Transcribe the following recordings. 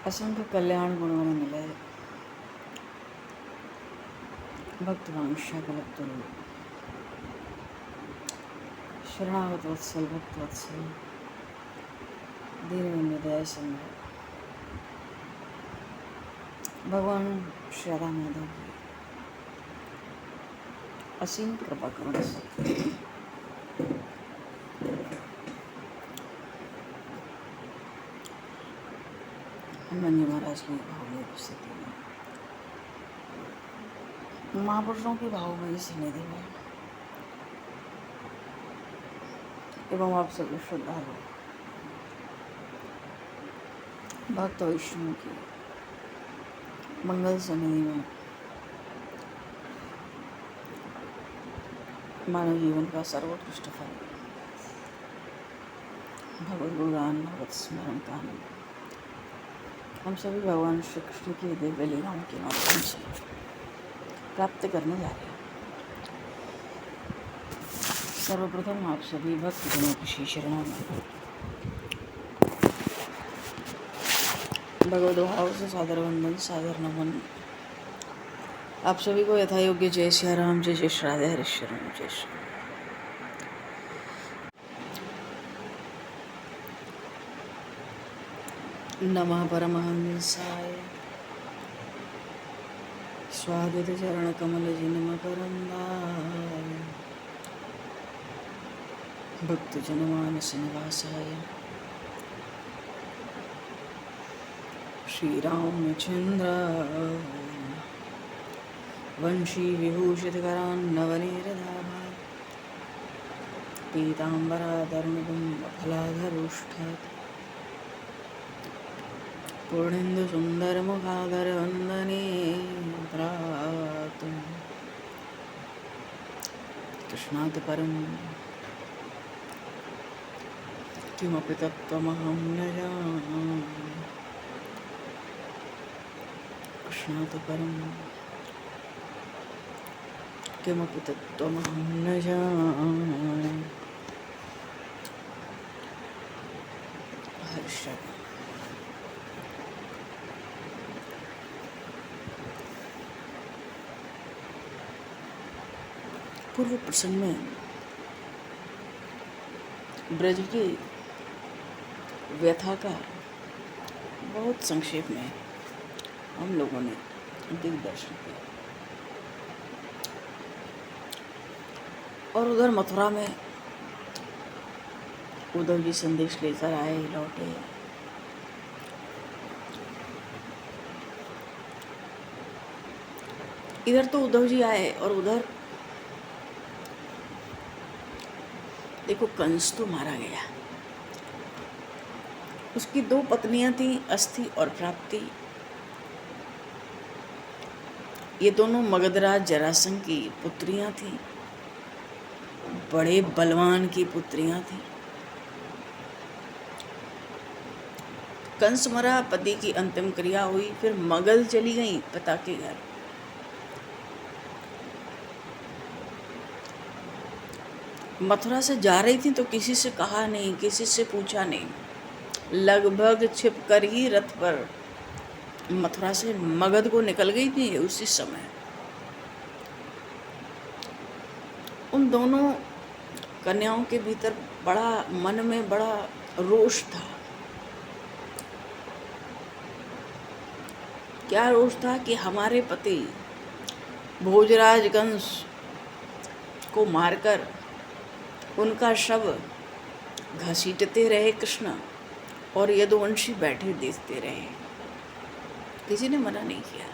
असंख्य कल्याण गुणों में मिले भक्त वांशा कल्पतरु शरणागत वत्सल भक्त वत्सल दीन हृदय संग भगवान श्री राधा माधव की असीम कृपा करुणा से हनुमान जी महाराज की भावनीय उपस्थिति में महापुरुषों की भावमयी सन्निधि में एवं आप सभी श्रद्धालु भक्त वैष्णव की मंगल सन्निधि में मानव जीवन का सर्वोत्कृष्ट फल भगवत गुणगान भगवत स्मरण का आनंद हम सभी भगवान श्री कृष्ण की दिव्य लीलाओं के माध्यम से प्राप्त करने जा रहे हैं। सर्वप्रथम आप सभी भक्तजनों की श्री शरणों में भगवत भाव से सादर वंदन सादर नमन। आप सभी को यथा योग्य जय श्री राम, जय श्री राधे हरीश्वर, जय श्री नमः परमहंसाय स्वागत चरण कमल जिनम करंदाय भक्त जनमानस निवासाय श्री रामचंद्राय वंशी विभूषित करान्नवनीरदाभाय पीताम्बराधर्मकुम्भ फलाधरुष्ठात् पूर्णेन्दु सुंदर मुखादर वंदने प्रातः कृष्णात् परं किमपि तत्त्वमहं न जानामि कृष्णात् परं किमपि तत्त्वमहं न जानामि। हर्ष पूर्व प्रसंग में ब्रज की व्यथा का बहुत संक्षेप में हम लोगों ने दिग्दर्शन किया और उधर मथुरा में उद्धव जी संदेश लेकर आए, लौटे। इधर तो उद्धव जी आए और उधर देखो कंस तो मारा गया। उसकी दो पत्नियां थी, अस्थि और प्राप्ति। ये दोनों मगधराज जरासंध की पुत्रियां थीं, बड़े बलवान की पुत्रियां थीं। कंस मरा, पति की अंतिम क्रिया हुई, फिर मगध चली गई पिता के घर। मथुरा से जा रही थी तो किसी से कहा नहीं, किसी से पूछा नहीं, लगभग छिप कर ही रथ पर मथुरा से मगध को निकल गई थी। उसी समय उन दोनों कन्याओं के भीतर बड़ा मन में बड़ा रोष था। क्या रोष था कि हमारे पति भोजराज कंस को मारकर उनका शव घसीटते रहे कृष्ण और यदुवंशी बैठे देखते रहे। किसी ने मना नहीं किया।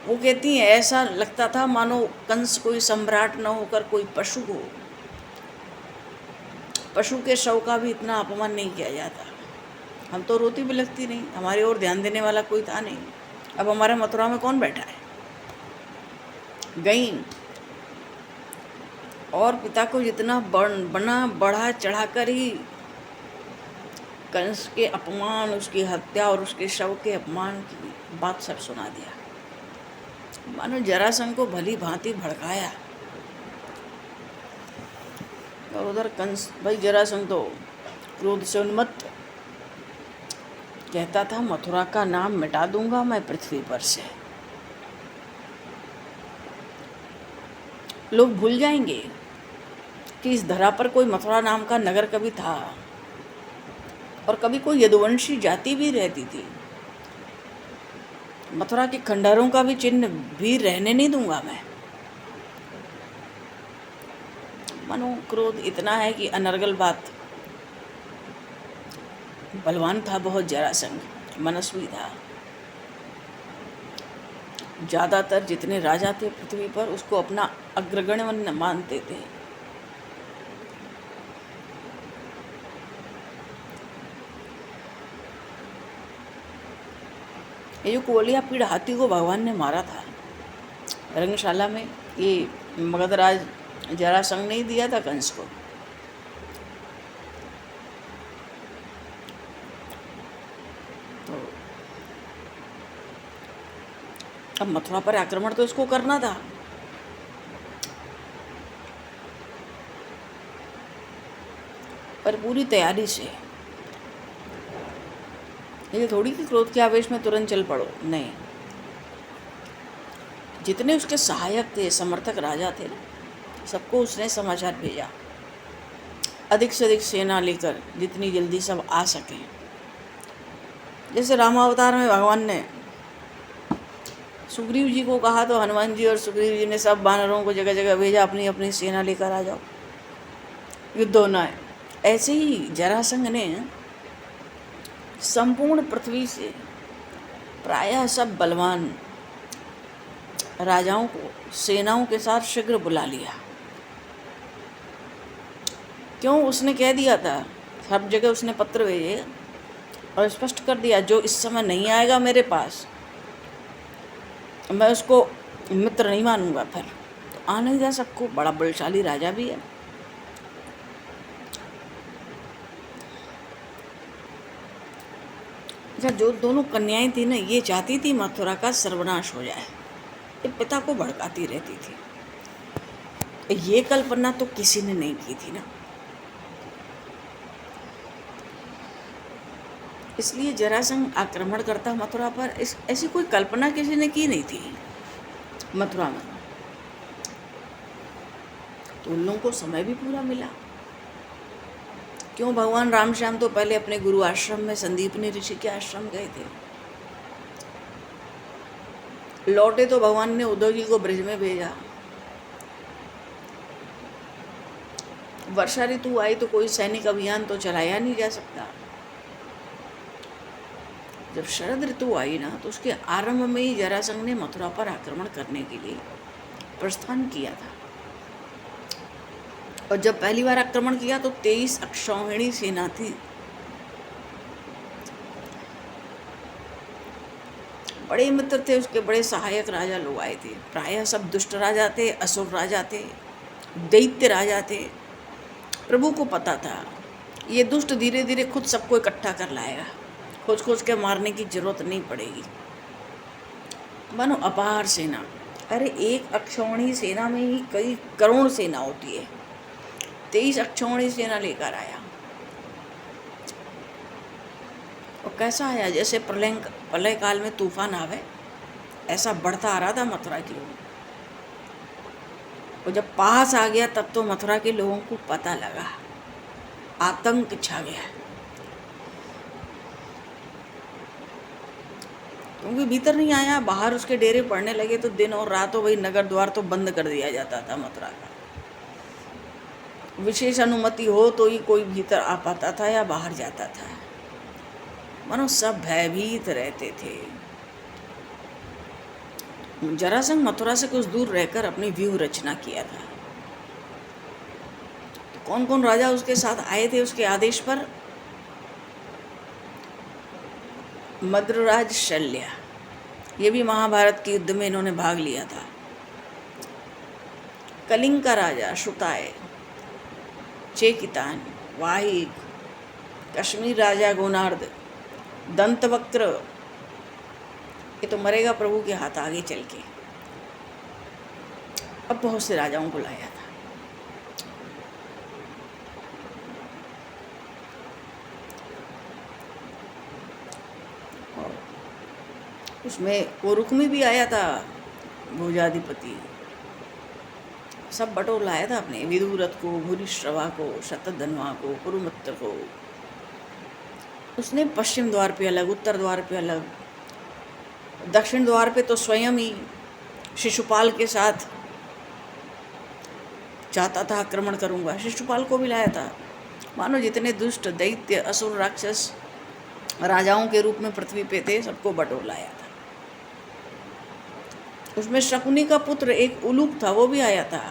वो कहती हैं ऐसा लगता था मानो कंस कोई सम्राट न होकर कोई पशु हो। पशु के शव का भी इतना अपमान नहीं किया जाता। हम तो रोती भी लगती नहीं, हमारी ओर ध्यान देने वाला कोई था नहीं। अब हमारे मथुरा में कौन बैठा है? गई और पिता को जितना बना बढ़ा चढ़ाकर ही कंस के अपमान, उसकी हत्या और उसके शव के अपमान की बात सब सुना दिया। मानो जरासंध को भली भांति भड़काया। और उधर कंस, भाई जरासंध तो क्रोध से उन्मत्त कहता था मथुरा का नाम मिटा दूंगा मैं पृथ्वी पर से। लोग भूल जाएंगे कि इस धरा पर कोई मथुरा नाम का नगर कभी था और कभी कोई यदुवंशी जाति भी रहती थी। मथुरा के खंडहरों का भी चिन्ह भी रहने नहीं दूंगा मैं। मनो क्रोध इतना है कि अनर्गल बात। बलवान था बहुत जरासंध, मनस्वी था। ज़्यादातर जितने राजा थे पृथ्वी पर उसको अपना अग्रगण्य मानते थे। ये जो कुवलिया पीड़ हाथी को भगवान ने मारा था रंगशाला में, ये मगधराज जरासंध ने ही दिया था कंस को। तो अब मथुरा पर आक्रमण तो इसको करना था। पर पूरी तैयारी से। ये थोड़ी कि क्रोध के आवेश में तुरंत चल पड़ो, नहीं। जितने उसके सहायक थे, समर्थक राजा थे, सबको उसने समाचार भेजा अधिक से अधिक सेना लेकर, जितनी जल्दी सब आ सकें। जैसे रामावतार में भगवान ने सुग्रीव जी को कहा तो हनुमान जी और सुग्रीव जी ने सब वानरों को जगह जगह भेजा, अपनी अपनी सेना लेकर आ जाओ, युद्ध होना है। ऐसे ही जरासंध ने संपूर्ण पृथ्वी से प्रायः सब बलवान राजाओं को सेनाओं के साथ शीघ्र बुला लिया। क्यों? उसने कह दिया था, सब जगह उसने पत्र भेजे और स्पष्ट कर दिया, जो इस समय नहीं आएगा मेरे पास मैं उसको मित्र नहीं मानूंगा। फिर तो आ नहीं जा सबको, बड़ा बलशाली राजा भी है। अच्छा, जो दोनों कन्याएं थी ना, ये चाहती थी मथुरा का सर्वनाश हो जाए, ये पिता को भड़काती रहती थी। ये कल्पना तो किसी ने नहीं की थी ना, इसलिए जरासंध आक्रमण करता मथुरा पर। ऐसी कोई कल्पना किसी ने की नहीं थी मथुरा में। तो उन लोगों को समय भी पूरा मिला। क्यों? भगवान राम श्याम तो पहले अपने गुरु आश्रम में संदीपनी ऋषि के आश्रम गए थे। लौटे तो भगवान ने उद्धव जी को ब्रज में भेजा। वर्षा ऋतु आई तो कोई सैनिक अभियान तो चलाया नहीं जा सकता। जब शरद ऋतु आई ना, तो उसके आरंभ में ही जरासंध ने मथुरा पर आक्रमण करने के लिए प्रस्थान किया था। और जब पहली बार आक्रमण किया तो 23 अक्षौहिणी सेना थी। बड़े मित्र थे उसके, बड़े सहायक राजा लोग आए थे। प्रायः सब दुष्ट राजा थे, असुर राजा थे, दैत्य राजा थे। प्रभु को पता था ये दुष्ट धीरे धीरे खुद सबको इकट्ठा कर लाएगा, खोज खोज के मारने की जरूरत नहीं पड़ेगी। मानो अपार सेना। अरे एक अक्षौहिणी सेना में ही कई करोड़ सेना होती है। 23 अक्षौहिणी सेना लेकर आया। और कैसा आया? जैसे प्रलय काल में तूफान आवे, ऐसा बढ़ता आ रहा था मथुरा की ओर। और जब पास आ गया तब तो मथुरा के लोगों को पता लगा, आतंक छा गया। क्योंकि भीतर नहीं आया, बाहर उसके डेरे पड़ने लगे तो दिन और रात हो, वही नगर द्वार तो बंद कर दिया जाता था मथुरा का। विशेष अनुमति हो तो ही कोई भीतर आ पाता था या बाहर जाता था। मानो सब भयभीत रहते थे। जरासंध मथुरा से कुछ दूर रहकर अपनी व्यूह रचना किया था। तो कौन कौन राजा उसके साथ आए थे उसके आदेश पर? मद्रराज शल्य, ये भी महाभारत के युद्ध में इन्होंने भाग लिया था। कलिंग का राजा श्रुताय, चेकितान, वाहिक, कश्मीर राजा गोनार्द, दंतवक्र, ये तो मरेगा प्रभु के हाथ आगे चल के। अब बहुत से राजाओं को लाया था। उसमें वो रुक्मी भी आया था, भोजाधिपति, सब बटोर लाया था अपने, विदुरथ को, भूरिश्रवा को, शतधन्वा को, कुरुमत्त को। उसने पश्चिम द्वार पे अलग, उत्तर द्वार पे अलग, दक्षिण द्वार पे तो स्वयं ही शिशुपाल के साथ चाहता था आक्रमण करूंगा, शिशुपाल को भी लाया था। मानो जितने दुष्ट दैत्य असुर राक्षस राजाओं के रूप में पृथ्वी पे थे, सबको बटोर लाया था। उसमें शकुनी का पुत्र एक उलूक था, वो भी आया था।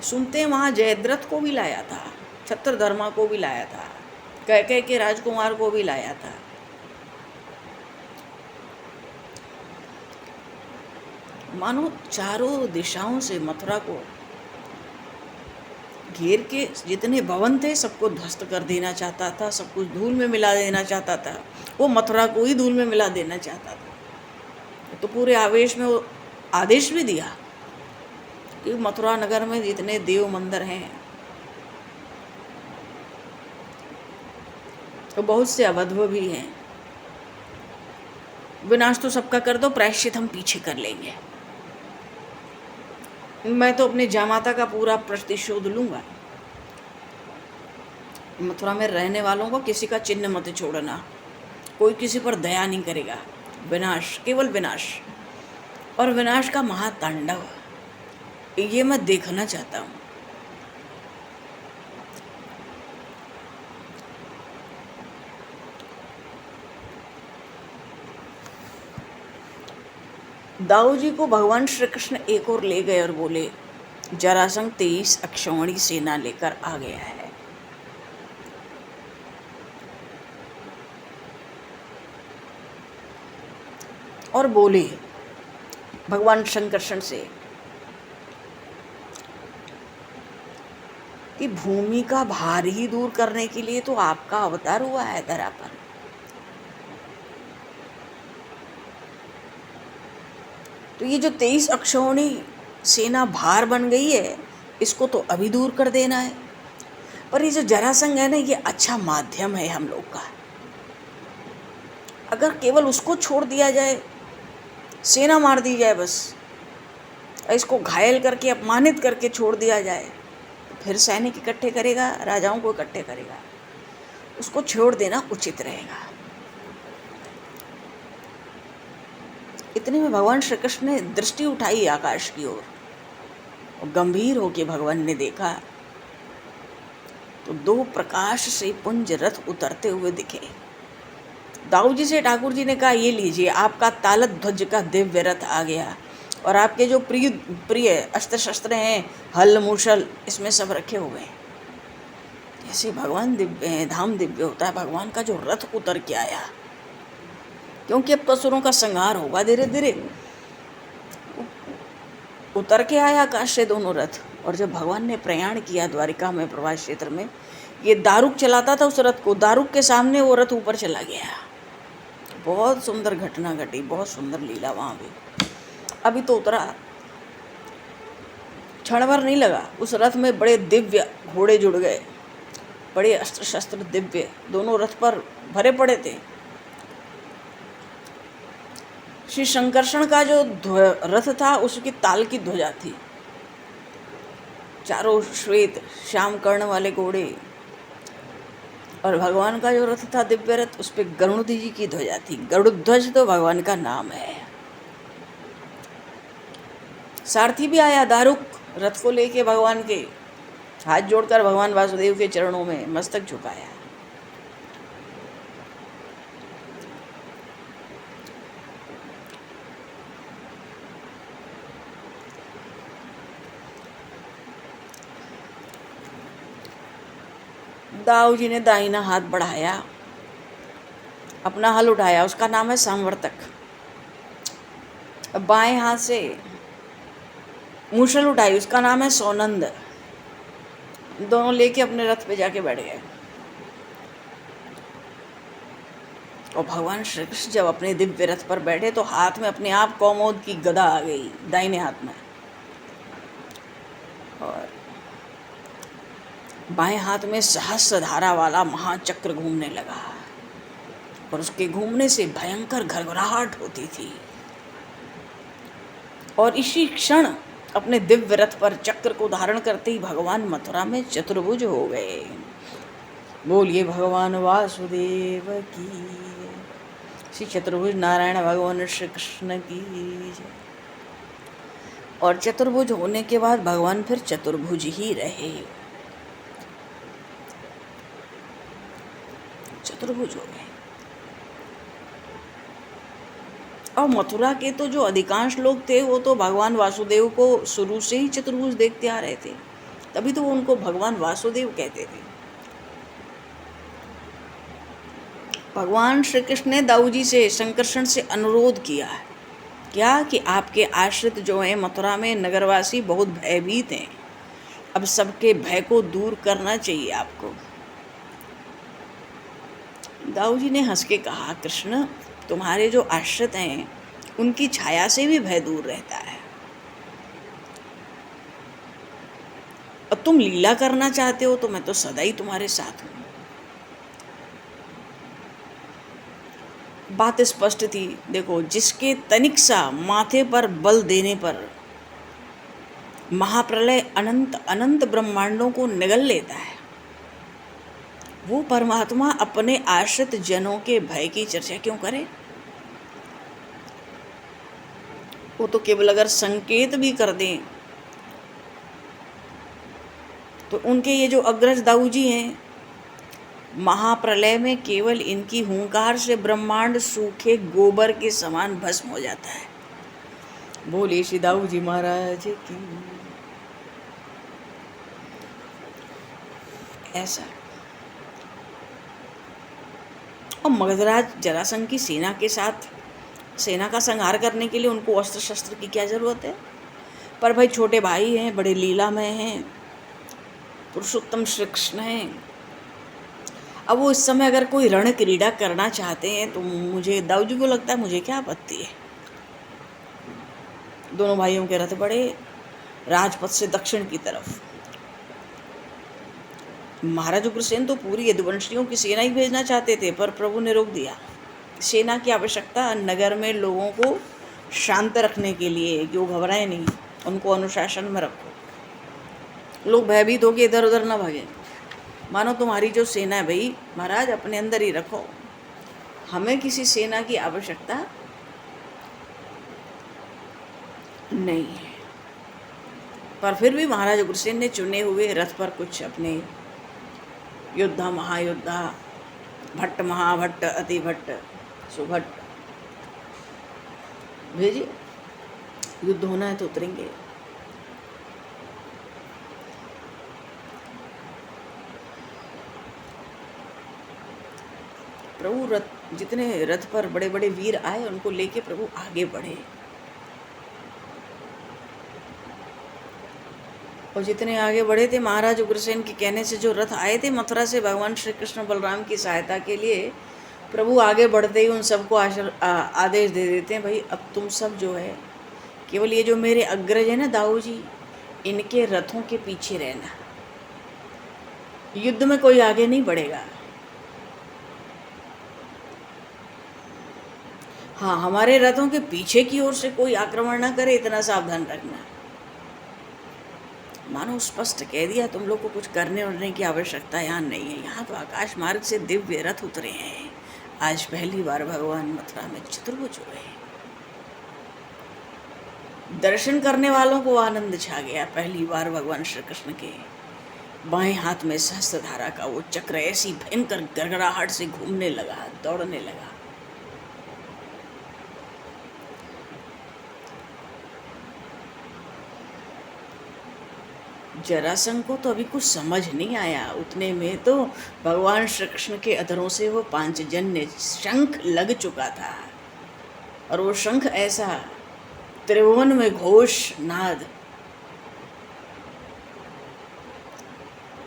सुनते हैं वहां जयद्रथ को भी लाया था, छत्रधर्मा को भी लाया था, कैकेयी के राजकुमार को भी लाया था। मानो चारों दिशाओं से मथुरा को घेर के जितने भवन थे सबको ध्वस्त कर देना चाहता था, सब कुछ धूल में मिला देना चाहता था। वो मथुरा को ही धूल में मिला देना चाहता था। तो पूरे आवेश में वो आदेश भी दिया कि मथुरा नगर में जितने देव मंदिर हैं, तो बहुत से अवधव भी हैं, विनाश तो सबका कर दो, प्रायश्चित हम पीछे कर लेंगे। मैं तो अपने जामाता का पूरा प्रतिशोध लूंगा। मथुरा में रहने वालों को किसी का चिन्ह मत छोड़ना, कोई किसी पर दया नहीं करेगा। विनाश, केवल विनाश, और विनाश का महातांडव, ये मैं देखना चाहता हूँ। दाऊ जी को भगवान श्री कृष्ण एक और ले गए और बोले, जरासंध 23 अक्षौहिणी सेना लेकर आ गया है। और बोले भगवान शंकरषण से कि भूमि का भार ही दूर करने के लिए तो आपका अवतार हुआ है धरा पर। तो ये जो 23 अक्षौहिणी सेना भार बन गई है, इसको तो अभी दूर कर देना है। पर ये जो जरासंध है ना, ये अच्छा माध्यम है हम लोग का। अगर केवल उसको छोड़ दिया जाए, सेना मार दी जाए बस, इसको घायल करके अपमानित करके छोड़ दिया जाए, तो फिर सैनिक इकट्ठे करेगा, राजाओं को इकट्ठे करेगा। उसको छोड़ देना उचित रहेगा। इतने में भगवान श्री कृष्ण ने दृष्टि उठाई आकाश की ओर, और गंभीर होकर भगवान ने देखा तो 2 प्रकाश से पुंज रथ उतरते हुए दिखे। दाऊ जी से ठाकुर जी ने कहा, ये लीजिए, आपका तालत ध्वज का दिव्य रथ आ गया, और आपके जो प्रिय प्रिय अस्त्र शस्त्र हैं, हल मूसल, इसमें सब रखे हुए हैं। जैसे भगवान दिव्य हैं, धाम दिव्य होता है, भगवान का जो रथ उतर के आया, क्योंकि अब असुरों का संहार होगा धीरे धीरे। उतर के आया आकाश से दोनों रथ। और जब भगवान ने प्रयाण किया द्वारिका में, प्रवास क्षेत्र में, ये दारुक चलाता था उस रथ को, दारुक के सामने वो रथ ऊपर चला गया। बहुत सुंदर घटना घटी, बहुत सुंदर लीला वहाँ भी। अभी तो उतरा, क्षण भर नहीं लगा, उस रथ में बड़े दिव्य घोड़े जुड़ गए, बड़े अस्त्र शस्त्र दिव्य दोनों रथ पर भरे पड़े थे। श्री शंकरषण का जो रथ था, उसकी ताल की ध्वजा थी, चारों श्वेत श्याम कर्ण वाले घोड़े। और भगवान का जो रथ था दिव्य रथ, उस पर गरुड़ जी की ध्वजा थी। गरुड़ध्वज तो भगवान का नाम है। सारथी भी आया दारुक, रथ को लेके भगवान के, हाथ जोड़कर भगवान वासुदेव के चरणों में मस्तक झुकाया। दाऊ जी ने दाहिना हाथ बढ़ाया, अपना हल उठाया, उसका नाम है संवर्तक। बाएं हाथ से मूसल उठाई, उसका नाम है सोनंद। दोनों लेके अपने रथ पे जाके बैठ गए। और भगवान श्री कृष्ण जब अपने दिव्य रथ पर बैठे तो हाथ में अपने आप कौमोद की गदा आ गई दाहिने हाथ में, और बाएं हाथ में सहस्र धारा वाला महाचक्र घूमने लगा और उसके घूमने से भयंकर घरघराहट होती थी। और इसी क्षण अपने दिव्य रथ पर चक्र को धारण करते ही भगवान मथुरा में चतुर्भुज हो गए। बोलिए भगवान वासुदेव की, श्री चतुर्भुज नारायण भगवान श्री कृष्ण की जय। और चतुर्भुज होने के बाद भगवान फिर चतुर्भुज ही रहे, चतुर्भुज हो गए। और मथुरा के तो जो अधिकांश लोग थे वो तो भगवान वासुदेव को शुरू से ही चतुर्भुज देखते आ रहे थे, तभी तो वो उनको भगवान वासुदेव कहते थे। भगवान श्री कृष्ण ने दाऊ जी से, शंकरषण से अनुरोध किया है क्या कि आपके आश्रित जो हैं मथुरा में नगरवासी बहुत भयभीत हैं, अब सबके भय को दूर करना चाहिए आपको। दाऊ जी ने हंस के कहा, कृष्ण तुम्हारे जो आश्रित हैं उनकी छाया से भी भय दूर रहता है, और तुम लीला करना चाहते हो तो मैं तो सदा ही तुम्हारे साथ हूँ। बात स्पष्ट थी। देखो, जिसके तनिक सा माथे पर बल देने पर महाप्रलय अनंत अनंत ब्रह्मांडों को निगल लेता है, वो परमात्मा अपने आश्रित जनों के भय की चर्चा क्यों करे? वो तो केवल अगर संकेत भी कर दें तो उनके ये जो अग्रज दाऊ जी हैं, महाप्रलय में केवल इनकी हुंकार से ब्रह्मांड सूखे गोबर के समान भस्म हो जाता है। बोले श्री दाऊ जी महाराज की। ऐसा। और मगधराज जरासंध की सेना के साथ सेना का संहार करने के लिए उनको अस्त्र शस्त्र की क्या जरूरत है? पर भाई छोटे भाई हैं, बड़े लीलामय हैं, पुरुषोत्तम श्री कृष्ण हैं। अब वो इस समय अगर कोई रण क्रीड़ा करना चाहते हैं तो मुझे दाऊ जी को लगता है मुझे क्या आपत्ति है। दोनों भाइयों के रथ बढ़े राजपथ से दक्षिण की तरफ। महाराज उग्रसेन तो पूरी यदुवंशियों की सेना ही भेजना चाहते थे, पर प्रभु ने रोक दिया। सेना की आवश्यकता नगर में लोगों को शांत रखने के लिए, कि वो घबराए नहीं, उनको अनुशासन में रखो, लोग भयभीत होकर इधर उधर ना भागे। मानो तुम्हारी जो सेना है भाई महाराज अपने अंदर ही रखो, हमें किसी सेना की आवश्यकता नहीं है। पर फिर भी महाराज उग्रसेन ने चुने हुए रथ पर कुछ अपने योद्धा, महायोद्धा, भट्ट, महाभट्ट, अति भट्ट, सुभट्ट भेजिए, युद्ध होना है तो उतरेंगे। प्रभु रथ, जितने रथ पर बड़े बड़े वीर आए उनको लेके प्रभु आगे बढ़े, और जितने आगे बढ़े थे महाराज उग्रसेन के कहने से जो रथ आए थे मथुरा से भगवान श्री कृष्ण बलराम की सहायता के लिए, प्रभु आगे बढ़ते ही उन सबको आदेश दे देते हैं, भाई अब तुम सब जो है केवल ये जो मेरे अग्रज है ना दाऊ जी, इनके रथों के पीछे रहना, युद्ध में कोई आगे नहीं बढ़ेगा। हाँ, हमारे रथों के पीछे की ओर से कोई आक्रमण ना करे, इतना सावधान रखना। मानो स्पष्ट कह दिया, तुम लोग को कुछ करने उड़ने की आवश्यकता यहाँ नहीं है। यहाँ तो आकाश मार्ग से दिव्य रथ उतरे हैं। आज पहली बार भगवान मथुरा में चतुर्भुज हुए। दर्शन करने वालों को आनंद छा गया। पहली बार भगवान श्री कृष्ण के बाएं हाथ में सहस्त्रधारा का वो चक्र ऐसी भयंकर गड़गड़ाहट से घूमने लगा, दौड़ने लगा। जरासंध को तो अभी कुछ समझ नहीं आया, उतने में तो भगवान श्री कृष्ण के अधरों से वो पांचजन्य शंख लग चुका था, और वो शंख ऐसा त्रिभुवन में घोष नाद।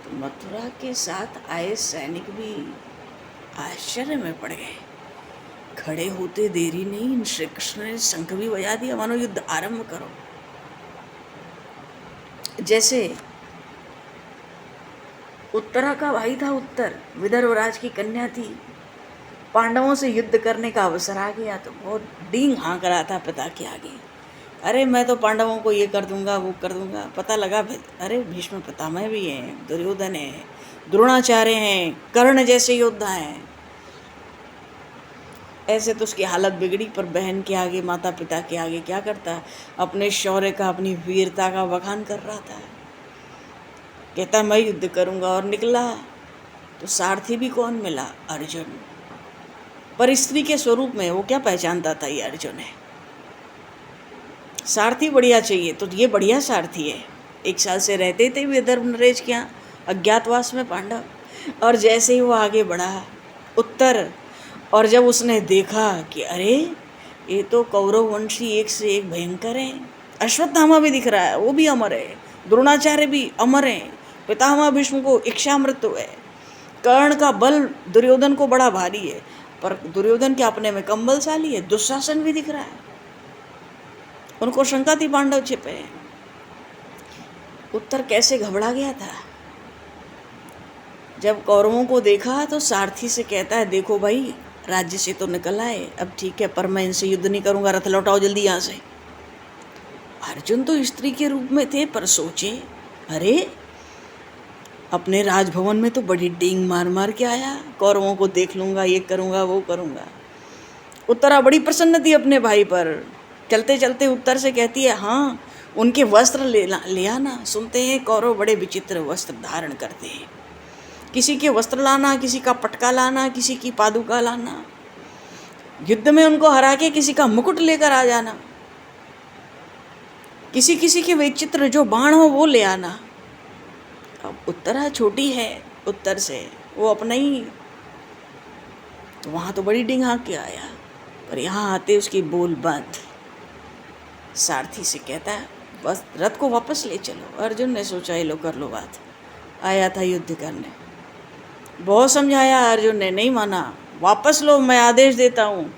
तो मथुरा के साथ आए सैनिक भी आश्चर्य में पड़ गए। खड़े होते देरी नहीं, श्री कृष्ण ने शंख भी बजा दिया, मानो युद्ध आरंभ करो। जैसे उत्तरा का भाई था उत्तर, विदर्भ राज की कन्या थी। पांडवों से युद्ध करने का अवसर आ गया तो बहुत डींग हाँक रहा था पिता के आगे। अरे मैं तो पांडवों को ये कर दूंगा, वो कर दूंगा। पता लगा अरे भीष्म पितामह भी हैं, दुर्योधन है, द्रोणाचार्य हैं, कर्ण जैसे योद्धा हैं। ऐसे तो उसकी हालत बिगड़ी, पर बहन के आगे, माता पिता के आगे क्या करता, अपने शौर्य का, अपनी वीरता का बखान कर रहा था। कहता मैं युद्ध करूंगा, और निकला तो सारथी भी कौन मिला, अर्जुन। पर स्त्री के स्वरूप में वो क्या पहचानता था ये अर्जुन है। सारथी बढ़िया चाहिए, तो ये बढ़िया सारथी है। 1 साल से रहते थे विदर्भ नरेश के यहाँ अज्ञातवास में पांडव, और जैसे ही वो आगे बढ़ा उत्तर, और जब उसने देखा कि अरे ये तो कौरव वंशी एक से एक भयंकर है, अश्वत्थामा भी दिख रहा है, वो भी अमर है, द्रोणाचार्य भी अमर है, पितामह भीष्म को इच्छा मृत्यु है, कर्ण का बल दुर्योधन को बड़ा भारी है, पर दुर्योधन के अपने में कम बलशाली है, दुशासन भी दिख रहा है। उनको शंका थी पांडव छिपे हैं। उत्तर कैसे घबरा गया था। जब कौरवों को देखा तो सारथी से कहता है देखो भाई, राज्य से तो निकल आए, अब ठीक है, पर मैं इनसे युद्ध नहीं करूंगा, रथ लौटाओ जल्दी यहाँ से। अर्जुन तो स्त्री के रूप में थे, पर सोचे अरे अपने राजभवन में तो बड़ी डींग मार मार के आया, कौरवों को देख लूंगा, ये करूंगा, वो करूंगा। उत्तरा बड़ी प्रसन्न थी अपने भाई पर। चलते चलते उत्तर से कहती है हाँ उनके वस्त्र ले आना। सुनते हैं कौरव बड़े विचित्र वस्त्र धारण करते हैं, किसी के वस्त्र लाना, किसी का पटका लाना, किसी की पादुका लाना, युद्ध में उनको हरा के किसी का मुकुट लेकर आ जाना, किसी किसी के विचित्र जो बाण हो वो ले आना। अब उत्तरा छोटी है उत्तर से, वो अपना ही, तो वहाँ तो बड़ी डिंग हाँक के आया, पर यहाँ आते उसकी बोल बंद। सारथी से कहता है बस रथ को वापस ले चलो। अर्जुन ने सोचा ये लो कर लो बात, आया था युद्ध करने। बहुत समझाया अर्जुन ने, नहीं माना, वापस लो, मैं आदेश देता हूँ।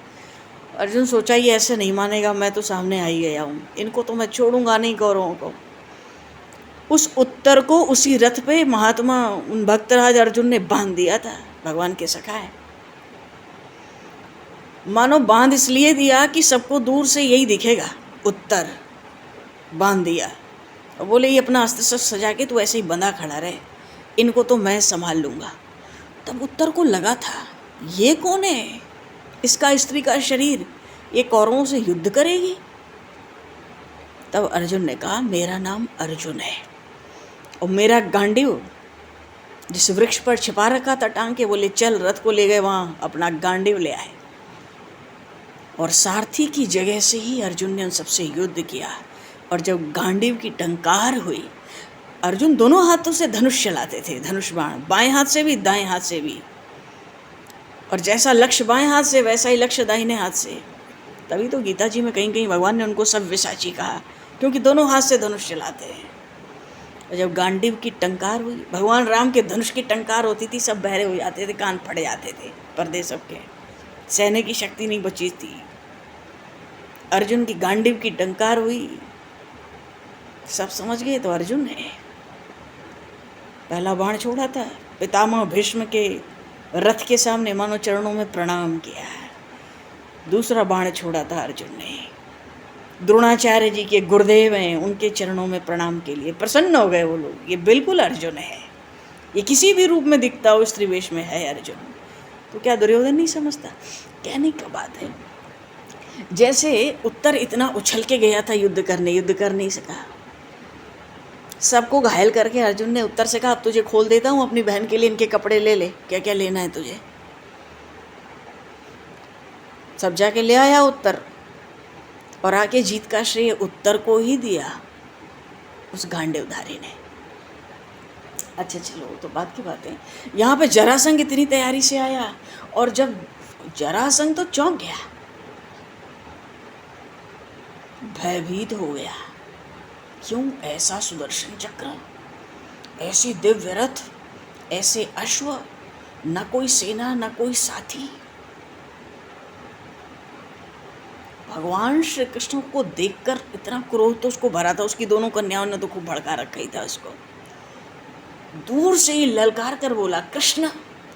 अर्जुन सोचा ये ऐसे नहीं मानेगा, मैं तो सामने आ ही गया हूँ, इनको तो मैं छोड़ूंगा नहीं कौरवों को। उस उत्तर को उसी रथ पे महात्मा उन भक्तराज अर्जुन ने बांध दिया था, भगवान के सखा है। मानो बांध इसलिए दिया कि सबको दूर से यही दिखेगा, उत्तर बांध दिया। और बोले ये अपना अस्त्र शस्त्र सजा के तो ऐसे ही बंधा खड़ा रहे, इनको तो मैं संभाल लूँगा। तब उत्तर को लगा था ये कौन है, इसका स्त्री का शरीर, ये कौरवों से युद्ध करेगी। तब अर्जुन ने कहा मेरा नाम अर्जुन है, और मेरा गांडीव जिस वृक्ष पर छिपा रखा था टांग के, बोले चल, रथ को ले गए, वहाँ अपना गांडीव ले आए। और सारथी की जगह से ही अर्जुन ने उन सबसे युद्ध किया। और जब गांडीव की टंकार हुई, अर्जुन दोनों हाथों से धनुष चलाते थे, धनुष बाण, बाएं हाथ से भी दाएं हाथ से भी, और जैसा लक्ष्य बाएं हाथ से वैसा ही लक्ष्य दाहिने हाथ से। तभी तो गीता जी में कहीं कहीं भगवान ने उनको सव्यसाची कहा, क्योंकि दोनों हाथ से धनुष चलाते हैं। और जब गांडीव की टंकार हुई, भगवान राम के धनुष की टंकार होती थी, सब बहरे हो जाते थे, कान फट जाते थे, पर्दे सबके, सहने की शक्ति नहीं बची थी। अर्जुन की गांडीव की टंकार हुई, सब समझ गए तो अर्जुन ने पहला बाण छोड़ा था, पितामह भीष्म के रथ के सामने मानो चरणों में प्रणाम किया। दूसरा बाण छोड़ा था अर्जुन ने, द्रोणाचार्य जी के गुरुदेव हैं, उनके चरणों में प्रणाम के लिए प्रसन्न हो गए वो लोग, ये बिल्कुल अर्जुन है, ये किसी भी रूप में दिखता हो, स्त्री वेश में है अर्जुन। तो क्या दुर्योधन नहीं समझता? कहने की बात है, जैसे उत्तर इतना उछल के गया था युद्ध करने, युद्ध कर नहीं सका, सबको घायल करके अर्जुन ने उत्तर से कहा अब तुझे खोल देता हूँ, अपनी बहन के लिए इनके कपड़े ले ले, क्या क्या लेना है तुझे। सब जाके ले आया उत्तर, और आके जीत का श्रेय उत्तर को ही दिया उस गांडीवधारी ने। अच्छा चलो तो बात की बात है, यहाँ पे जरासंध इतनी तैयारी से आया, और जब जरासंध तो चौंक गया, भयभीत हो गया। क्यों? ऐसा सुदर्शन चक्र, ऐसी दिव्य रथ, ऐसे अश्व, न कोई सेना न कोई साथी। भगवान श्री कृष्ण को देखकर इतना क्रोध तो उसको भरा था, उसकी दोनों कन्याओं ने तो खूब भड़का रखा ही था उसको। दूर से ही ललकार कर बोला, कृष्ण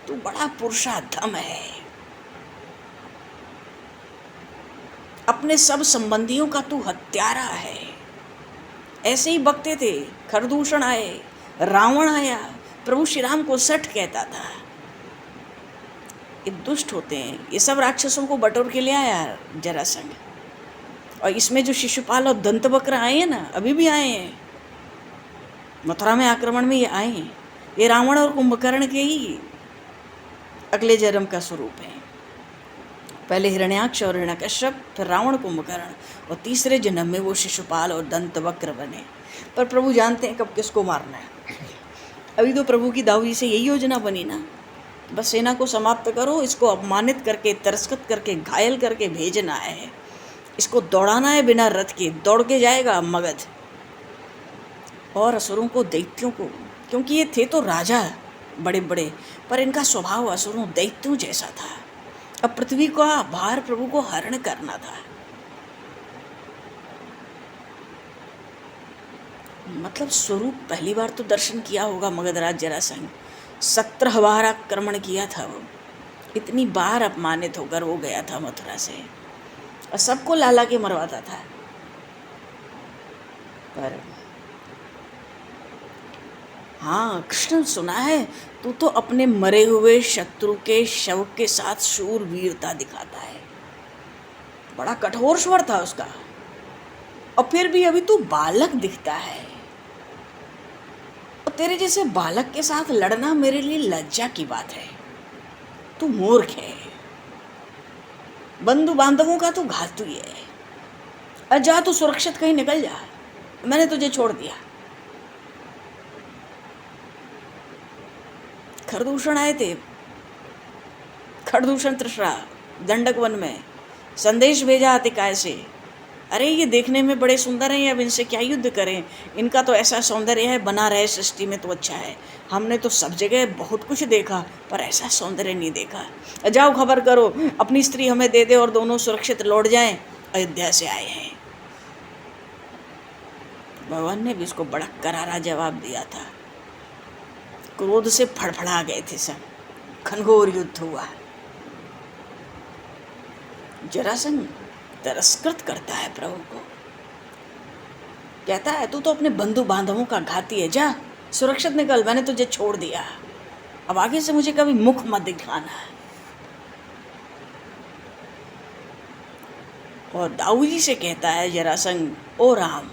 तू बड़ा पुरुषाधम है, अपने सब संबंधियों का तू हत्यारा है। ऐसे ही बकते थे, खरदूषण आए, रावण आया, प्रभु श्री राम को सठ कहता था। ये दुष्ट होते हैं, ये सब राक्षसों को बटोर के ले आया जरासंध। और इसमें जो शिशुपाल और दंतवक्र आए हैं ना, अभी भी आए हैं, मथुरा में आक्रमण में ये आए हैं, ये रावण और कुंभकर्ण के ही अगले जन्म का स्वरूप है। पहले हिरण्याक्ष और हिरण्यकश्यप, फिर रावण कुंभकर्ण, और तीसरे जन्म में वो शिशुपाल और दंतवक्र बने। पर प्रभु जानते हैं कब किसको मारना है। अभी तो प्रभु की दाऊ जी से यही योजना बनी ना, बस सेना को समाप्त करो, इसको अपमानित करके, तिरस्कृत करके, घायल करके भेजना है, इसको दौड़ाना है बिना रथ के, दौड़ के जाएगा मगध। और असुरों को, दैत्यों को, क्योंकि ये थे तो राजा बड़े बड़े, पर इनका स्वभाव असुरों दैत्यों जैसा था। अब पृथ्वी का भार प्रभु को हरण करना था। मतलब स्वरूप पहली बार तो दर्शन किया होगा मगधराज जरासंध, 17 बार आक्रमण किया था वो, इतनी बार अपमानित होकर वो गया था मथुरा से, और सबको लाला के मरवाता था। पर हाँ, कृष्ण सुना है तू तो अपने मरे हुए शत्रु के शव के साथ शूर वीरता दिखाता है। बड़ा कठोर स्वर था उसका, और फिर भी अभी तू बालक दिखता है, और तेरे जैसे बालक के साथ लड़ना मेरे लिए लज्जा की बात है। तू मूर्ख है, बंधु बांधवों का तू घातु है। जा तू सुरक्षित कहीं निकल जा, मैंने तुझे छोड़ दिया। खरदूषण आए थे, खरदूषण तृष्णा दंडक वन में, संदेश भेजा अतिकाय से, अरे ये देखने में बड़े सुंदर हैं, अब इनसे क्या युद्ध करें, इनका तो ऐसा सौंदर्य है, बना रहे सृष्टि में तो अच्छा है। हमने तो सब जगह बहुत कुछ देखा, पर ऐसा सौंदर्य नहीं देखा। जाओ खबर करो, अपनी स्त्री हमें दे दे और दोनों सुरक्षित लौट जाएं, अयोध्या से आए हैं। भगवान ने भी इसको बड़ा करारा जवाब दिया था। क्रोध से फड़फड़ा गए थे सब, घनघोर युद्ध हुआ। जरासंध तिरस्कृत करता है प्रभु को, कहता है तू तो अपने बंधु बांधवों का घाती है, जा सुरक्षित निकल, मैंने तुझे छोड़ दिया, अब आगे से मुझे कभी मुख मत दिखाना। और दाऊ जी से कहता है जरासंध, ओ राम,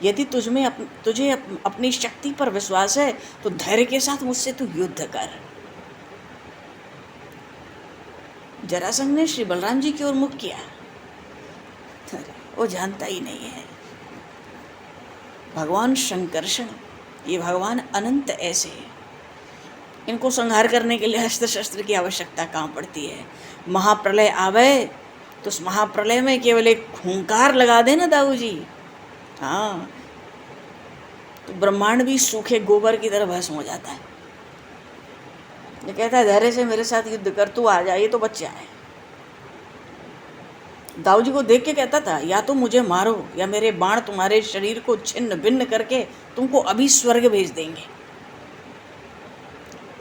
यदि तुझे अपनी शक्ति पर विश्वास है तो धैर्य के साथ मुझसे तू युद्ध कर। जरासंध ने श्री बलराम जी की ओर मुख किया, वो जानता ही नहीं है भगवान शंकरषण, ये भगवान अनंत ऐसे, इनको संहार करने के लिए अस्त्र शस्त्र की आवश्यकता कहाँ पड़ती है। महाप्रलय आवे तो उस महाप्रलय में केवल एक खूंकार लगा देना दाऊ जी, हाँ, तो ब्रह्मांड भी सूखे गोबर की तरह भस्म हो जाता है। ये कहता है धैर्य से मेरे साथ युद्ध कर, तू आ जा, ये तो बच्चा है। दाऊ जी को देख के कहता था, या तो मुझे मारो या मेरे बाण तुम्हारे शरीर को छिन्न भिन्न करके तुमको अभी स्वर्ग भेज देंगे।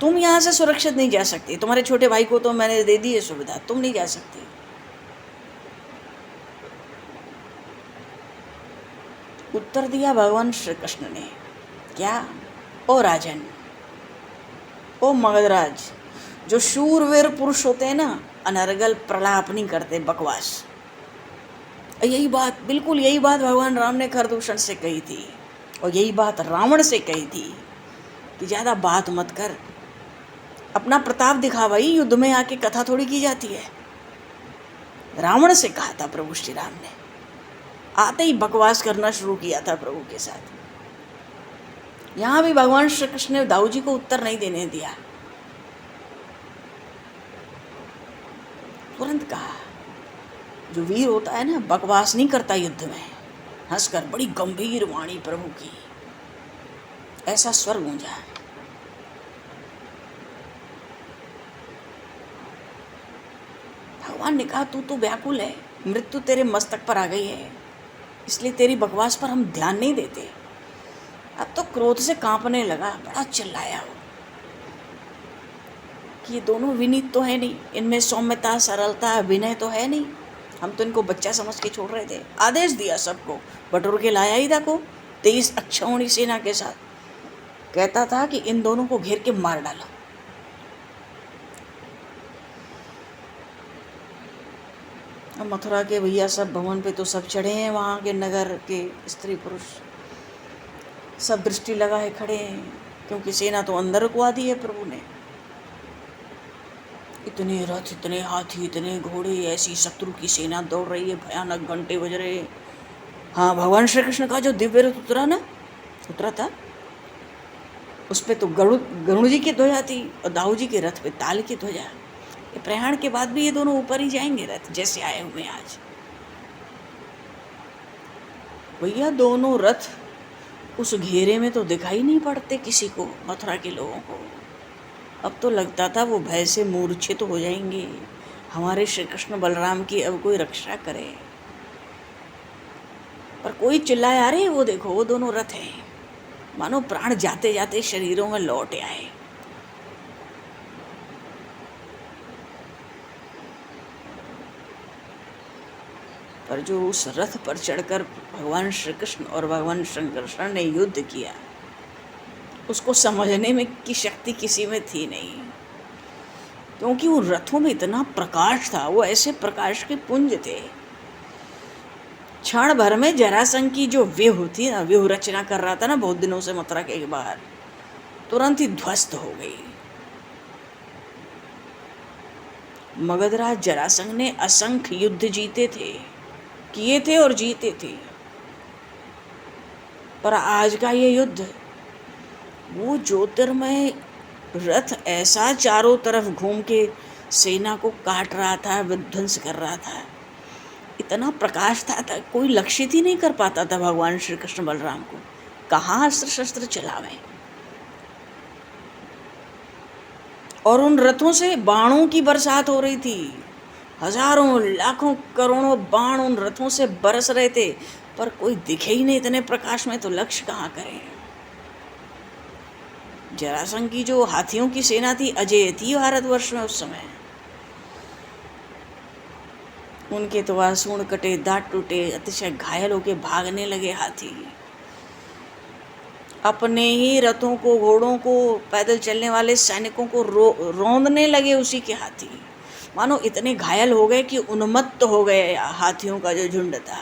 तुम यहाँ से सुरक्षित नहीं जा सकती, तुम्हारे छोटे भाई को तो मैंने दे दी है सुविधा, तुम नहीं जा सकती। उत्तर दिया भगवान श्री कृष्ण ने, क्या? ओ राजन, ओ मगधराज, जो शूरवीर पुरुष होते हैं ना, अनर्गल प्रलाप नहीं करते, बकवास। यही बात, बिल्कुल यही बात भगवान राम ने खरदूषण से कही थी, और यही बात रावण से कही थी कि ज़्यादा बात मत कर, अपना प्रताप दिखा भाई, युद्ध में आके कथा थोड़ी की जाती है। रावण से कहा था प्रभु श्री राम ने, आते ही बकवास करना शुरू किया था प्रभु के साथ। यहाँ भी भगवान श्री कृष्ण ने दाऊ जी को उत्तर नहीं देने दिया, तुरंत कहा, जो वीर होता है ना, बकवास नहीं करता युद्ध में, हंसकर, बड़ी गंभीर वाणी प्रभु की, ऐसा स्वर गूंजा। भगवान ने कहा, तू तो व्याकुल है, मृत्यु तेरे मस्तक पर आ गई है, इसलिए तेरी बकवास पर हम ध्यान नहीं देते। अब तो क्रोध से कांपने लगा, बड़ा चिल्लाया वो कि ये दोनों विनीत तो है नहीं, इनमें सौम्यता, सरलता, विनय तो है नहीं। हम तो इनको बच्चा समझ के छोड़ रहे थे। आदेश दिया सबको, बटोर के लाया ही था को 23 अक्षौणी सेना के साथ। कहता था कि इन दोनों को घेर के मार डालो। अब मथुरा के भैया सब भवन पे तो सब चढ़े हैं, वहाँ के नगर के स्त्री पुरुष सब दृष्टि लगाए खड़े हैं, क्योंकि सेना तो अंदर रुकवा दी है प्रभु ने। इतने रथ, इतने हाथी, इतने घोड़े, ऐसी शत्रु की सेना दौड़ रही है, भयानक घंटे बज रहे हैं। हाँ, भगवान श्री कृष्ण का जो दिव्य रथ उतरा था, उस पे तो गरुड़ जी की ध्वजा थी और दाऊ जी के रथ पे ताल की ध्वजा। ये प्रयाण के बाद भी ये दोनों ऊपर ही जाएंगे रथ, जैसे आए हुए आज। भैया दोनों रथ उस घेरे में तो दिखाई नहीं पड़ते किसी को, मथुरा के लोगों को। अब तो लगता था वो भय से मूर्छित हो जाएंगे, हमारे श्री कृष्ण बलराम की अब कोई रक्षा करे। पर कोई चिल्लाया, अरे वो देखो वो दोनों रथ हैं, मानो प्राण जाते जाते शरीरों में लौट आए। पर जो उस रथ पर चढ़कर भगवान श्री कृष्ण और भगवान शंकर ने युद्ध किया, उसको समझने में की शक्ति किसी में थी नहीं, क्योंकि उन रथों में इतना प्रकाश था, वो ऐसे प्रकाश के पुंज थे। क्षण भर में जरासंध की जो व्यूह थी ना, व्यूह रचना कर रहा था ना बहुत दिनों से मथुरा के बाहर, तुरंत ही ध्वस्त हो गई। मगधराज जरासंध ने असंख्य युद्ध जीते थे, किए थे और जीते थे, पर आज का ये युद्ध, वो ज्योतिर्मय रथ ऐसा चारों तरफ घूम के सेना को काट रहा था, विध्वंस कर रहा था, इतना प्रकाश था कोई लक्षित ही नहीं कर पाता था भगवान श्री कृष्ण बलराम को। कहाँ अस्त्र शस्त्र चलावे, और उन रथों से बाणों की बरसात हो रही थी। हजारों लाखों करोड़ों बाण उन रथों से बरस रहे थे, पर कोई दिखे ही नहीं इतने प्रकाश में, तो लक्ष्य कहाँ करें। जरासंध की जो हाथियों की सेना थी, अजेय थी भारतवर्ष में उस समय। उनके तो आसूण कटे, दांत टूटे, अतिशय घायल होके भागने लगे हाथी। अपने ही रथों को, घोड़ों को, पैदल चलने वाले सैनिकों को रौंदने लगे उसी के हाथी। मानो इतने घायल हो गए कि उन्मत्त हो गए हाथियों का जो झुंड था।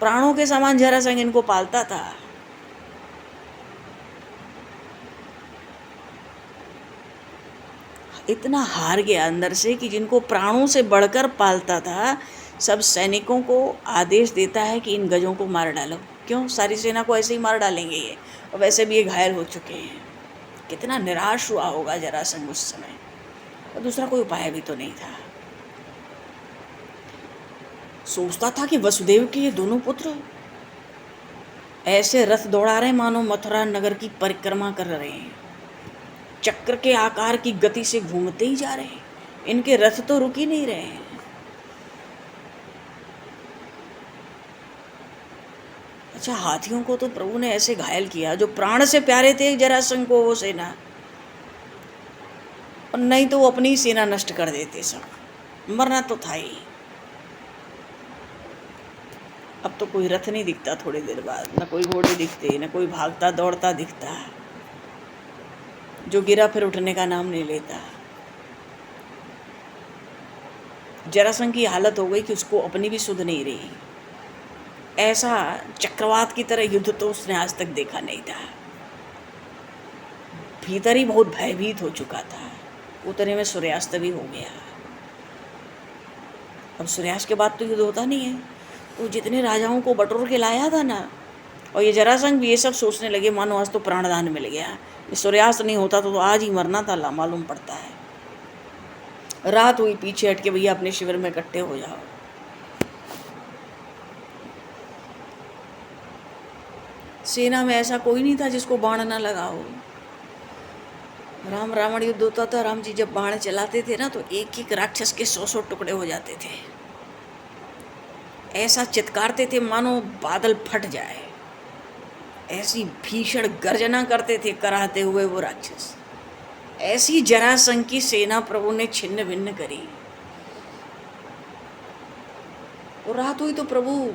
प्राणों के समान जरासंध इनको पालता था। इतना हार गया अंदर से कि जिनको प्राणों से बढ़कर पालता था, सब सैनिकों को आदेश देता है कि इन गजों को मार डालो। क्यों, सारी सेना को ऐसे ही मार डालेंगे ये, और वैसे भी ये घायल हो चुके हैं। कितना निराश हुआ होगा जरासंध उस समय, और दूसरा कोई उपाय भी तो नहीं था। सोचता था कि वसुदेव के ये दोनों पुत्र ऐसे रथ दौड़ा रहे मानो मथुरा नगर की परिक्रमा कर रहे हैं, चक्र के आकार की गति से घूमते ही जा रहे हैं, इनके रथ तो रुक ही नहीं रहे हैं। अच्छा, हाथियों को तो प्रभु ने ऐसे घायल किया, जो प्राण से प्यारे थे जरासंध को वो सेना, और नहीं तो वो अपनी ही सेना नष्ट कर देते, सब मरना तो था ही। अब तो कोई रथ नहीं दिखता थोड़ी देर बाद, न कोई घोड़े दिखते, न कोई भागता दौड़ता दिखता, जो गिरा फिर उठने का नाम नहीं लेता। जरासंध की हालत हो गई कि उसको अपनी भी सुध नहीं रही। ऐसा चक्रवात की तरह युद्ध तो उसने आज तक देखा नहीं था। भीतर ही बहुत भयभीत हो चुका था। उतने में सूर्यास्त भी हो गया। अब सूर्यास्त के बाद तो युद्ध होता नहीं है। तो जितने राजाओं को बटोर के लाया था ना, और ये जरासंध भी ये सब सोचने लगे मानो आज तो प्राणदान मिल गया, सूर्यास्त नहीं होता तो आज ही मरना था, मालूम पड़ता है। रात हुई, पीछे हट के भैया अपने शिविर में इकट्ठे हो जाओ। सेना में ऐसा कोई नहीं था जिसको बाण ना लगा हो। राम रावण युद्ध होता था, राम जी जब बाण चलाते थे ना, तो एक एक राक्षस के 100 टुकड़े हो जाते थे। ऐसा चित्कारते थे मानो बादल फट जाए। ऐसी भीषण गर्जना करते थे कराहते हुए वो राक्षस। ऐसी जरासंध की सेना प्रभु ने छिन्न भिन्न करी। और रात हुई तो प्रभु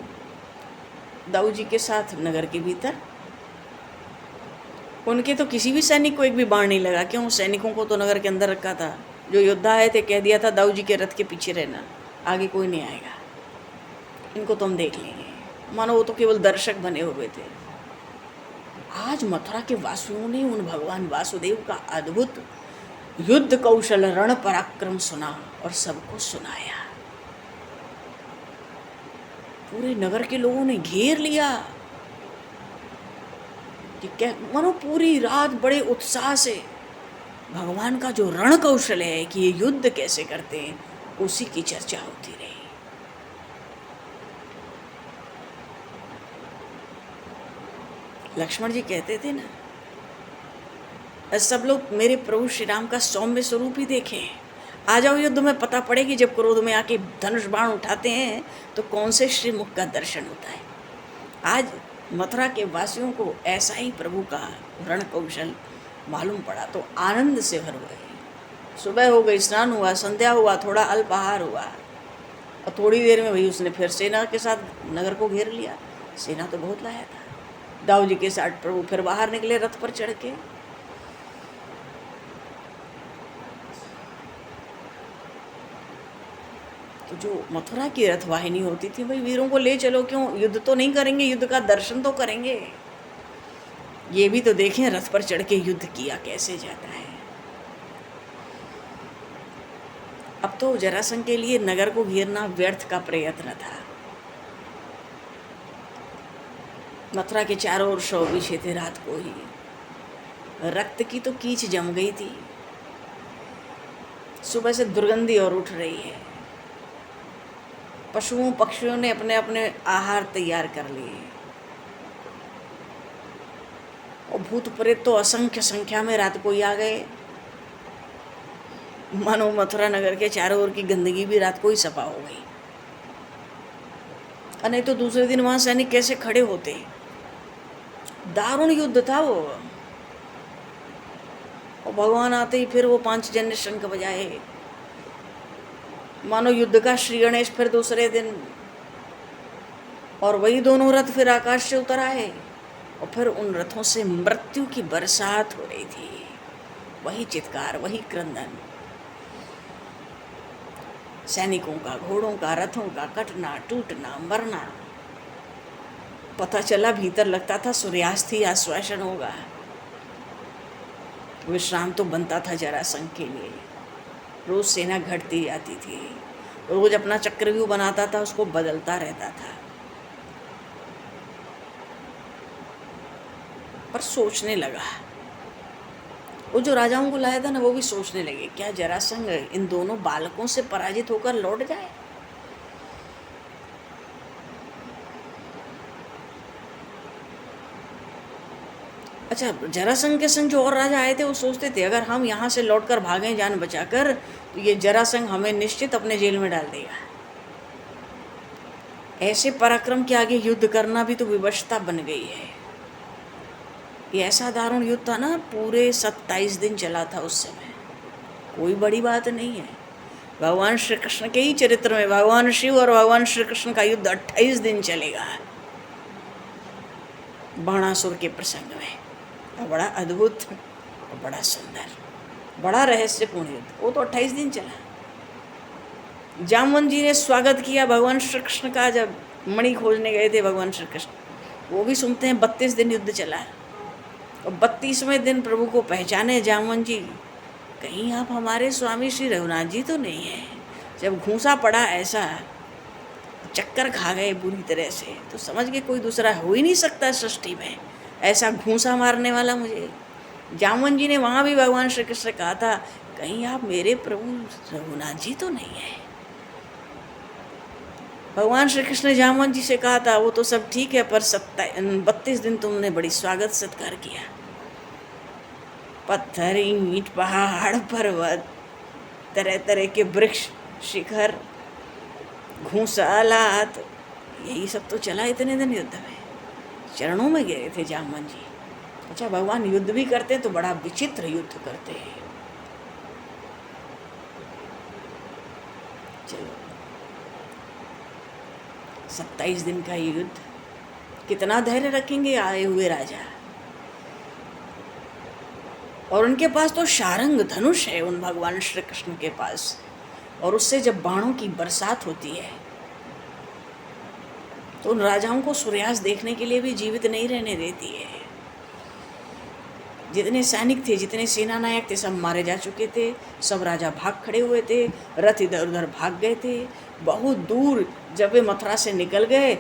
दाऊद जी के साथ नगर के भीतर। उनके तो किसी भी सैनिक को एक भी बाण नहीं लगा। क्यों? सैनिकों को तो नगर के अंदर रखा था। जो योद्धा आए थे कह दिया था दाऊद जी के रथ के पीछे रहना, आगे कोई नहीं आएगा, इनको तो हम देख लेंगे। मानो वो तो केवल दर्शक बने हुए थे। आज मथुरा के वासियों ने उन भगवान वासुदेव का अद्भुत युद्ध कौशल रण पराक्रम सुना और सबको सुनाया। पूरे नगर के लोगों ने घेर लिया कि क्या, मानो पूरी रात बड़े उत्साह से भगवान का जो रण कौशल है कि ये युद्ध कैसे करते हैं उसी की चर्चा होती रही। लक्ष्मण जी कहते थे ना, सब लोग मेरे प्रभु श्री राम का सौम्य स्वरूप ही देखें, आ जाओ युद्ध में, पता पड़ेगी जब क्रोध में आके धनुष बाण उठाते हैं तो कौन से श्रीमुख का दर्शन होता है। आज मथुरा के वासियों को ऐसा ही प्रभु का रण कौशल मालूम पड़ा तो आनंद से भर गए। सुबह हो गई, स्नान हुआ, संध्या हुआ, थोड़ा अल्पाहार हुआ और थोड़ी देर में भाई उसने फिर सेना के साथ नगर को घेर लिया। सेना तो बहुत लाया था। दाऊद जी के साथ प्रभु फिर बाहर निकले रथ पर चढ़ के। तो जो मथुरा की रथवाहिनी होती थी, भाई वीरों को ले चलो, क्यों युद्ध तो नहीं करेंगे, युद्ध का दर्शन तो करेंगे, ये भी तो देखें रथ पर चढ़ के युद्ध किया कैसे जाता है। अब तो जरासंध के लिए नगर को घेरना व्यर्थ का प्रयत्न था। मथुरा के चारों ओर शव बिछे थे रात को ही। रक्त की तो कीच जम गई थी। सुबह से दुर्गंधी और उठ रही है। पशुओं पक्षियों ने अपने अपने आहार तैयार कर लिए और भूत प्रेत तो असंख्य संख्या में रात को ही आ गए। मानो मथुरा नगर के चारों ओर की गंदगी भी रात को ही सफा हो गई। और नहीं तो दूसरे दिन वहां सैनिक कैसे खड़े होते। दारुण युद्ध था वो। और भगवान आते ही फिर वो पांचजन्य शंख बजाए, मानो युद्ध का श्री गणेश फिर दूसरे दिन। और वही दोनों रथ फिर आकाश से उतर आए और फिर उन रथों से मृत्यु की बरसात हो रही थी। वही चित्कार, वही क्रंदन, सैनिकों का, घोड़ों का, रथों का कटना, टूटना, मरना। पता चला भीतर लगता था सूर्यास्त ही आश्वासन होगा। विश्राम तो बनता था जरासंध के लिए। रोज सेना घटती जाती थी, रोज अपना चक्रव्यूह बनाता था, उसको बदलता रहता था। पर सोचने लगा, वो जो राजाओं को लाया था ना, वो भी सोचने लगे क्या जरासंध इन दोनों बालकों से पराजित होकर लौट जाए। अच्छा, जरासंध के संग जो और राजा आए थे वो सोचते थे अगर हम यहाँ से लौटकर भागें जान बचाकर तो ये जरासंध हमें निश्चित अपने जेल में डाल देगा। ऐसे पराक्रम के आगे युद्ध करना भी तो विवशता बन गई है। ये ऐसा दारुण युद्ध था ना, पूरे 27 दिन चला था उस समय। कोई बड़ी बात नहीं है। भगवान श्री कृष्ण के ही चरित्र में भगवान शिव और भगवान श्री कृष्ण का युद्ध 28 दिन चलेगा बाणासुर के प्रसंग में। बड़ा अद्भुत और बड़ा सुंदर, बड़ा रहस्यपूर्ण युद्ध। वो तो 28 दिन चला। जामवंत जी ने स्वागत किया भगवान श्री कृष्ण का जब मणि खोजने गए थे भगवान श्री कृष्ण। वो भी सुनते हैं 32 दिन युद्ध चला और 32वें दिन प्रभु को पहचाने जामवंत जी, कहीं आप हमारे स्वामी श्री रघुनाथ जी तो नहीं है। जब घूंसा पड़ा ऐसा, चक्कर खा गए बुरी तरह से, तो समझ के कोई दूसरा हो ही नहीं सकता सृष्टि में ऐसा घूंसा मारने वाला मुझे। जामवंत जी ने वहाँ भी भगवान श्री कृष्ण से कहा था, कहीं आप मेरे प्रभु रघुनाथ जी तो नहीं है। भगवान श्री कृष्ण ने जामवंत जी से कहा था, वो तो सब ठीक है पर 32 दिन तुमने बड़ी स्वागत सत्कार किया। पत्थर, ईंट, पहाड़, पर्वत, तरह तरह के वृक्ष, शिखर, घूंसा, लात, यही सब तो चला इतने दिन युद्ध में। चरणों में गिरे थे जामवन जी। अच्छा, भगवान युद्ध भी करते हैं तो बड़ा विचित्र युद्ध करते हैं। चलो, 27 दिन का ये युद्ध, कितना धैर्य रखेंगे आए हुए राजा। और उनके पास तो शारंग धनुष है उन भगवान श्री कृष्ण के पास, और उससे जब बाणों की बरसात होती है तो उन राजाओं को सूर्यास्त देखने के लिए भी जीवित नहीं रहने देती है। जितने सैनिक थे, जितने सेना नायक थे, सब मारे जा चुके थे। सब राजा भाग खड़े हुए थे, रथ इधर उधर भाग गए थे। बहुत दूर जब वे मथुरा से निकल गए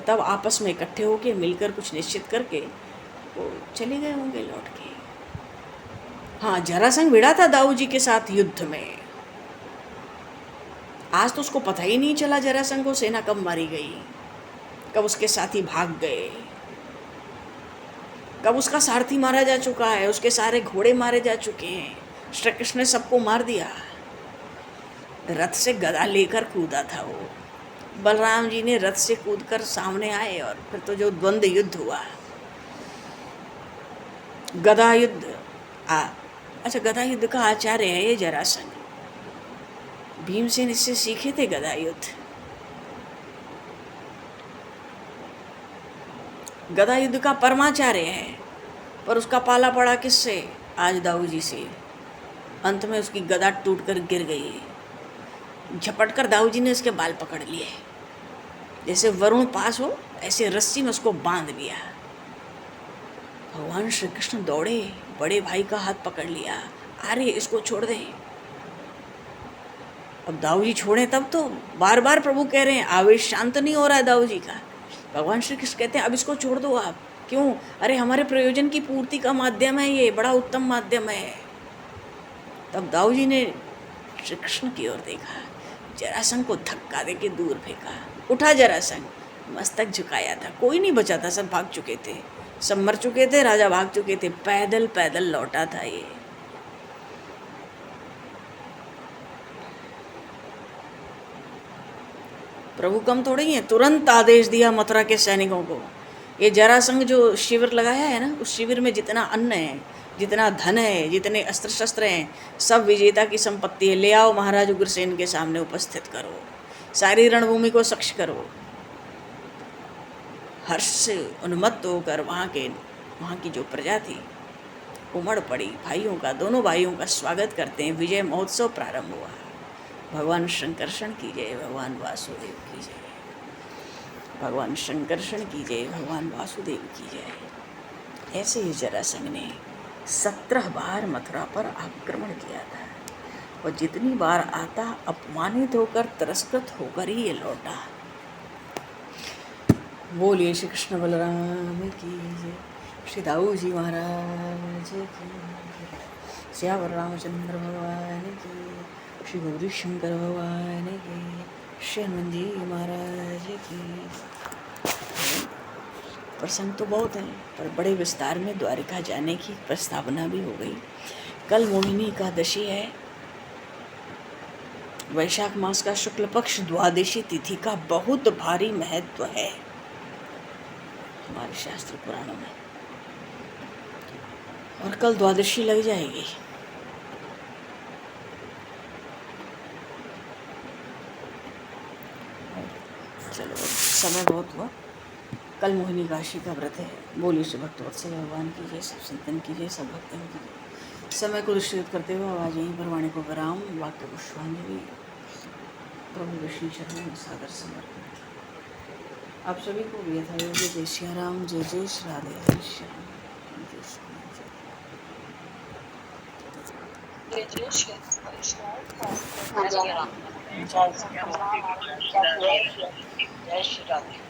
तब आपस में इकट्ठे होके मिलकर कुछ निश्चित करके वो चले गए होंगे लौट के। हाँ, जरासंध भिड़ा था दाऊ जी के साथ युद्ध में। आज तो उसको पता ही नहीं चला जरासंध को सेना कब मारी गई, कब उसके साथी भाग गए, कब उसका सारथी मारा जा चुका है, उसके सारे घोड़े मारे जा चुके हैं। श्री कृष्ण ने सबको मार दिया। रथ से गदा लेकर कूदा था वो। बलराम जी ने रथ से कूदकर सामने आए और फिर तो जो द्वंद्व युद्ध हुआ, गदा युद्ध। अच्छा, गदा युद्ध का आचार्य है ये जरासंध। भीमसेन इससे सीखे थे गदा युद्ध। गदा युद्ध का परमाचार्य है, पर उसका पाला पड़ा किससे? आज दाऊ जी से। अंत में उसकी गदा टूटकर गिर गई। झपटकर दाऊ जी ने उसके बाल पकड़ लिए, जैसे वरुण पास हो ऐसे रस्सी में उसको बांध लिया। भगवान श्री कृष्ण दौड़े, बड़े भाई का हाथ पकड़ लिया, अरे इसको छोड़ दे। अब दाऊ जी छोड़े तब तो बार बार प्रभु कह रहे हैं, आवेश शांत नहीं हो रहा है दाऊ जी का। भगवान श्री कृष्ण कहते हैं अब इसको छोड़ दो आप। क्यों? अरे हमारे प्रयोजन की पूर्ति का माध्यम है ये, बड़ा उत्तम माध्यम है। तब दाऊ जी ने श्री कृष्ण की ओर देखा, जरासंध को धक्का देके दूर फेंका। उठा जरासंध, मस्तक झुकाया था, कोई नहीं बचा था, सब भाग चुके थे, सब मर चुके थे, राजा भाग चुके थे। पैदल पैदल लौटा था ये। प्रभु कम थोड़ी है, तुरंत आदेश दिया मथुरा के सैनिकों को, ये जरासंध जो शिविर लगाया है ना, उस शिविर में जितना अन्न है, जितना धन है, जितने अस्त्र शस्त्र हैं, सब विजेता की संपत्ति है, ले आओ महाराज उग्रसेन के सामने उपस्थित करो, सारी रणभूमि को साक्ष करो। हर्ष से उन्मत्त होकर वहाँ की जो प्रजा थी उमड़ पड़ी। भाइयों का, दोनों भाइयों का स्वागत करते हैं। विजय महोत्सव प्रारंभ हुआ। भगवान शंकरषण की जय, भगवान वासुदेव की जय, भगवान शंकरषण की जय, भगवान वासुदेव की जय। ऐसे ही जरासंध ने 17 बार मथुरा पर आक्रमण किया था, और जितनी बार आता अपमानित होकर, तिरस्कृत होकर ही ये लौटा। बोलिए श्री कृष्ण बलराम की जय, श्री दाऊ जी महाराज की, श्यावर रामचंद्र भगवान की, श्री गौरी शंकर भगवान की, श्री हनुमान जी महाराज की। प्रसंग तो बहुत है, पर बड़े विस्तार में द्वारिका जाने की प्रस्तावना भी हो गई। कल मोहिनी एकादशी है, वैशाख मास का शुक्ल पक्ष द्वादशी तिथि का बहुत भारी महत्व है हमारे शास्त्र पुराणों में, और कल द्वादशी लग जाएगी। चलो, समय बहुत हुआ। कल मोहिनी काशी का व्रत है। बोलिए श्री भक्तवत्सल भगवान की जय, सब संतन की जय, सब भक्तों की जय। समय को निश्चित करते हुए आवाज यहीं पर वाणी को विराम, वाक्य पुष्पांजलि प्रभु विष्णु चरणों में सादर समर्पण। आप सभी को भी यथायोग्य जय श्री राम, जय जय श्री राधे, हरे श्याम, जय श्री राम, जय श्री राधे।